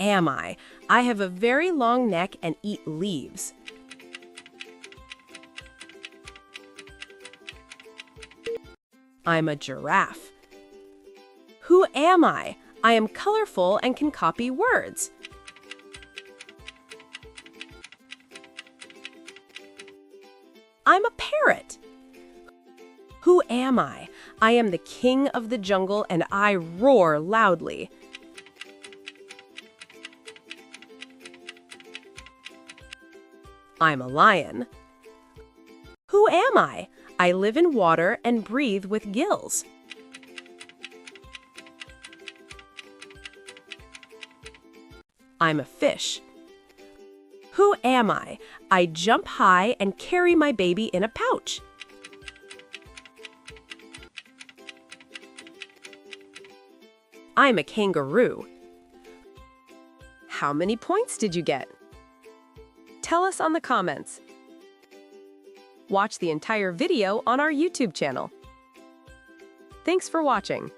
am I? I have a very long neck and eat leaves. I'm a giraffe. Who am I? I am colorful and can copy words. I'm a parrot. Who am I? I am the king of the jungle and I roar loudly. I'm a lion. Who am I? I live in water and breathe with gills. I'm a fish. Who am I? I jump high and carry my baby in a pouch. I'm a kangaroo. How many points did you get? Tell us on the comments. Watch the entire video on our YouTube channel. Thanks for watching.